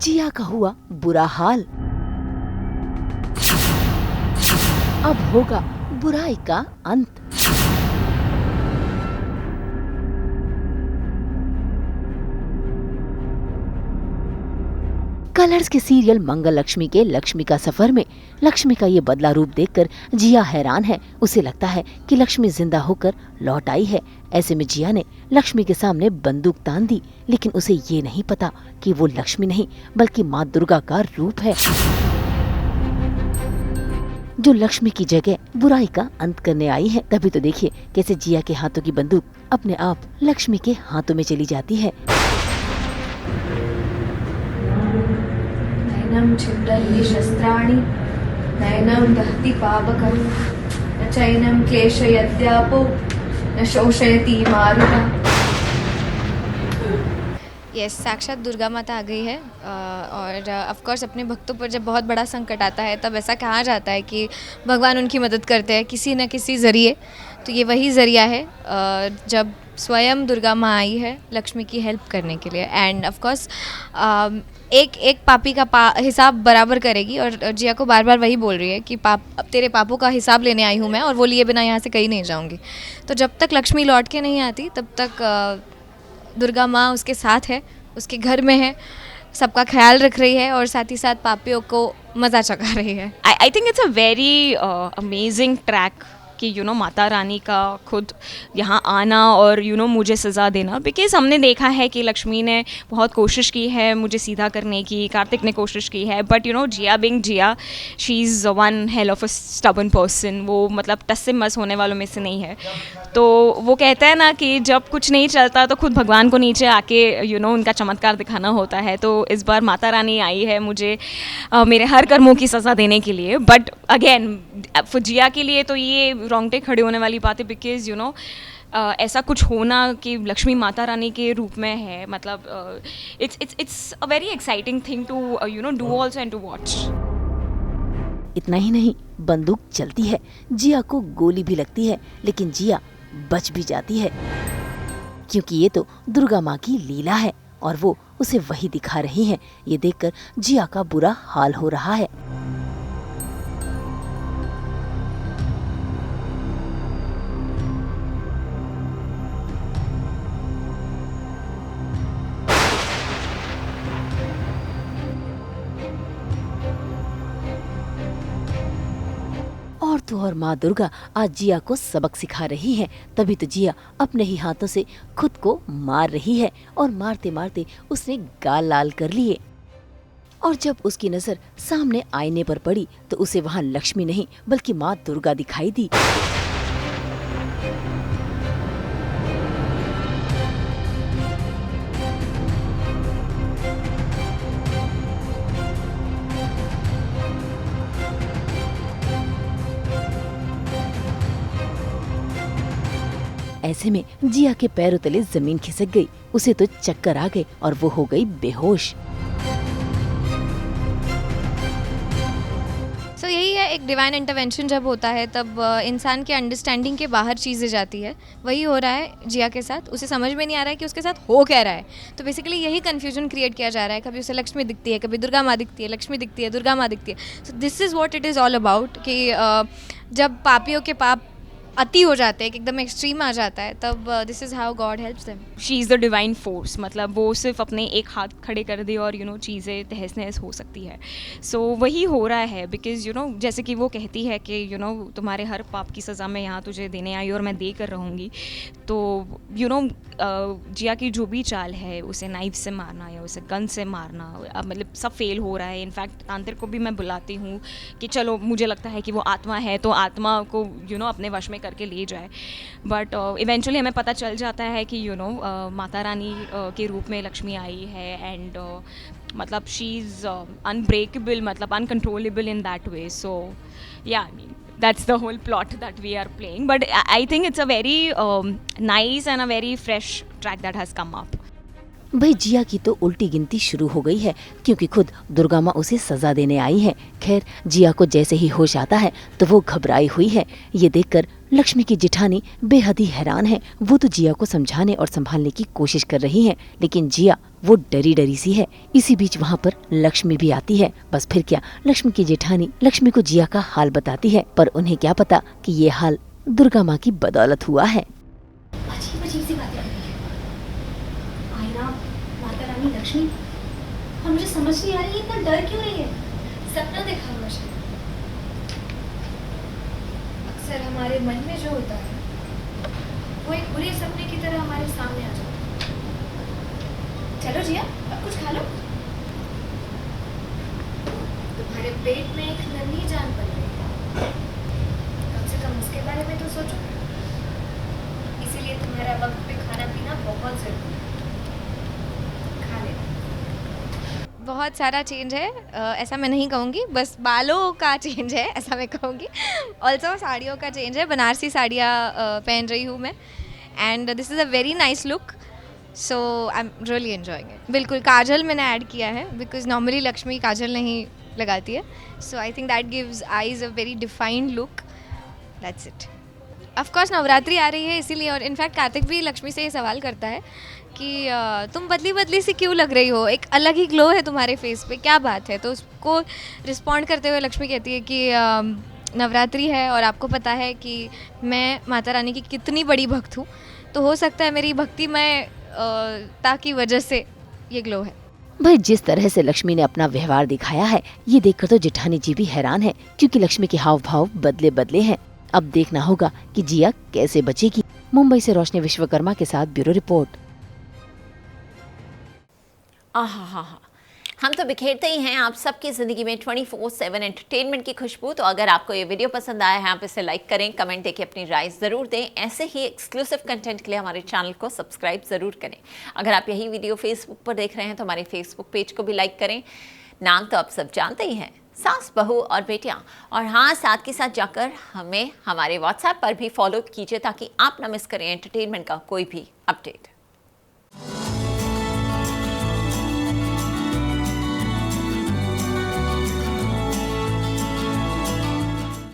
जिया का हुआ बुरा हाल। अब होगा बुराई का अंत। कलर्स के सीरियल मंगल लक्ष्मी के लक्ष्मी का सफर में लक्ष्मी का ये बदला रूप देखकर जिया हैरान है। उसे लगता है कि लक्ष्मी जिंदा होकर लौट आई है। ऐसे में जिया ने लक्ष्मी के सामने बंदूक तान दी, लेकिन उसे ये नहीं पता कि वो लक्ष्मी नहीं बल्कि माँ दुर्गा का रूप है, जो लक्ष्मी की जगह बुराई का अंत करने आई है। तभी तो देखिए कैसे जिया के हाथों की बंदूक अपने आप लक्ष्मी के हाथों में चली जाती है। नैनं छिद्यन्ति शस्त्राणि नैनं दहति पावकं न चैनं क्लेशयत्यापो न शोषयति मारुतम्। यस, साक्षात दुर्गा माता आ गई है। और ऑफ कोर्स अपने भक्तों पर जब बहुत बड़ा संकट आता है तब ऐसा कहा जाता है कि भगवान उनकी मदद करते हैं किसी न किसी ज़रिए। तो ये वही ज़रिया है जब स्वयं दुर्गा माँ आई है लक्ष्मी की हेल्प करने के लिए। एंड ऑफ कोर्स एक पापी का हिसाब बराबर करेगी। और जिया को बार बार वही बोल रही है कि तेरे पापों का हिसाब लेने आई हूँ मैं, और वो लिए बिना यहाँ से कहीं नहीं जाऊँगी। तो जब तक लक्ष्मी लौट के नहीं आती तब तक दुर्गा माँ उसके साथ है, उसके घर में है, सबका ख्याल रख रही है और साथ ही साथ पापियों को मज़ा चखा रही है। I think it's a very amazing track कि माता रानी का खुद यहाँ आना और मुझे सज़ा देना। बिकॉज़ हमने देखा है कि लक्ष्मी ने बहुत कोशिश की है मुझे सीधा करने की, कार्तिक ने कोशिश की है, बट जिया बिंग जिया, she is one hell of a stubborn person. वो मतलब टस से मस होने वालों में से नहीं है। तो वो कहता है ना कि जब कुछ नहीं चलता तो खुद भगवान को नीचे आके उनका चमत्कार दिखाना होता है। तो इस बार माता रानी आई है मुझे मेरे हर कर्मों की सज़ा देने के लिए। बट अगेन जिया के लिए तो ये रोंगटे खड़े होने वाली बात है, बिकॉज ऐसा कुछ होना कि लक्ष्मी माता रानी के रूप में है, मतलब it's a very exciting thing to do also and to watch. इतना ही नहीं, बंदूक चलती है, जिया को गोली भी लगती है, लेकिन जिया बच भी जाती है, क्योंकि ये तो दुर्गा माँ की लीला है और वो उसे वही दिखा रही है। ये देखकर जिया का बुरा हाल हो रहा है। और तो और माँ दुर्गा आज जिया को सबक सिखा रही है। तभी तो जिया अपने ही हाथों से खुद को मार रही है और मारते मारते उसने गाल लाल कर लिए। और जब उसकी नजर सामने आईने पर पड़ी तो उसे वहाँ लक्ष्मी नहीं बल्कि माँ दुर्गा दिखाई दी। ऐसे में जिया के पैरों तले जमीन खिसक गई। उसे तो चक्कर आ गए और वो हो गई बेहोश। सो यही है, एक डिवाइन इंटरवेंशन जब होता है तब इंसान के अंडरस्टैंडिंग के बाहर चीज़ें जाती है। वही हो रहा है जिया के साथ। उसे समझ में नहीं आ रहा है कि उसके साथ हो क्या रहा है। तो बेसिकली यही कन्फ्यूजन क्रिएट किया जा रहा है। कभी उसे लक्ष्मी दिखती है, कभी दुर्गा माँ दिखती है, लक्ष्मी दिखती है, दुर्गा माँ दिखती है। So this is what it is all about कि जब पापियों के पाप अति हो जाते हैं, एकदम एक्सट्रीम आ जाता है, तब this is how God helps them. She is the divine force, मतलब वो सिर्फ अपने एक हाथ खड़े कर दे और चीज़ें तहस नहस हो सकती है। सो वही हो रहा है, बिकॉज जैसे कि वो कहती है कि तुम्हारे हर पाप की सज़ा मैं यहाँ तुझे देने आई और मैं दे कर रहूँगी। तो जिया की जो भी चाल है, उसे नाइफ से मारना या उसे गन से मारना, मतलब सब फेल हो रहा है। इनफैक्ट तांत्रिक को भी मैं बुलाती हूँ कि चलो, मुझे लगता है कि वो आत्मा है तो आत्मा को अपने वश में करके ले जाए। बट इवेंचुअली हमें पता चल जाता है कि माता रानी के रूप में लक्ष्मी आई है। एंड मतलब शी इज़ अनब्रेकेबल, मतलब अनकंट्रोलेबल इन दैट वे। सो या I mean that's the whole plot that we are playing, but I think it's a very nice and a very fresh track that has come up. भाई जिया की तो उल्टी गिनती शुरू हो गई है, क्योंकि खुद दुर्गा माँ उसे सजा देने आई है। खैर, जिया को जैसे ही होश आता है तो वो घबराई हुई है। ये देखकर लक्ष्मी की जेठानी बेहद ही हैरान है। वो तो जिया को समझाने और संभालने की कोशिश कर रही है, लेकिन जिया वो डरी डरी सी है। इसी बीच वहाँ पर लक्ष्मी भी आती है। बस फिर क्या, लक्ष्मी की जेठानी लक्ष्मी को जिया का हाल बताती है, पर उन्हें क्या पता कि ये हाल दुर्गा माँ की बदौलत हुआ है। अजीब अजीब सी बातें कर रही है। आईना, माता रानी, लक्ष्मी, और मुझे समझ नहीं आ रही है इतना डर क्यों रही है। सपना देखा हुआ शायद। अक्सर हमारे मन में जो होता है वो एक बुरे सपने की तरह हमारे सामने आ जाता है। चलो जिया, अब कुछ खा लो। तुम्हारे पेट में एक नन्ही जान पल रही है, कम से कम उसके बारे में तो सोचो। इसीलिए तुम्हारा वक्त पे खाना पीना बहुत जरूरी है। खा ले। बहुत सारा चेंज है, ऐसा मैं नहीं कहूँगी, बस बालों का चेंज है ऐसा मैं कहूँगी। ऑल्सो साड़ियों का चेंज है, बनारसी साड़ियाँ पहन रही हूँ मैं, and this is a very nice look, so I am really enjoying it. बिल्कुल काजल मैंने ऐड किया है, बिकॉज नॉर्मली लक्ष्मी काजल नहीं लगाती है, so I think that gives eyes a very defined look, that's it. Of course Navratri आ रही है इसीलिए, और इनफैक्ट कार्तिक भी लक्ष्मी से ये सवाल करता है कि तुम बदली बदली सी क्यों लग रही हो, एक अलग ही ग्लो है तुम्हारे फेस पे, क्या बात है। तो उसको रिस्पॉन्ड करते हुए लक्ष्मी कहती है कि नवरात्रि है और आपको पता है कि मैं माता रानी की कितनी बड़ी भक्त हूँ, तो हो सकता है मेरी भक्ति में ताकि वजह से ये ग्लो है। भाई जिस तरह से लक्ष्मी ने अपना व्यवहार दिखाया है, ये देखकर तो जेठानी जी भी हैरान है, क्योंकि लक्ष्मी के हाव भाव बदले बदले हैं। अब देखना होगा कि जिया कैसे बचेगी। मुंबई से रोशनी विश्वकर्मा के साथ ब्यूरो रिपोर्ट। आहा, हम तो बिखेरते ही हैं आप सबकी ज़िंदगी में 24/7 एंटरटेनमेंट की खुशबू। तो अगर आपको ये वीडियो पसंद आया है, आप इसे लाइक करें, कमेंट देके अपनी राय ज़रूर दें। ऐसे ही एक्सक्लूसिव कंटेंट के लिए हमारे चैनल को सब्सक्राइब ज़रूर करें। अगर आप यही वीडियो फेसबुक पर देख रहे हैं तो हमारे फेसबुक पेज को भी लाइक करें। नाम तो आप सब जानते ही हैं, सास, बहू और बेटियाँ। और हाँ, साथ के साथ जाकर हमें हमारे व्हाट्सएप पर भी फॉलो कीजिए ताकि आप ना मिस करें एंटरटेनमेंट का कोई भी अपडेट।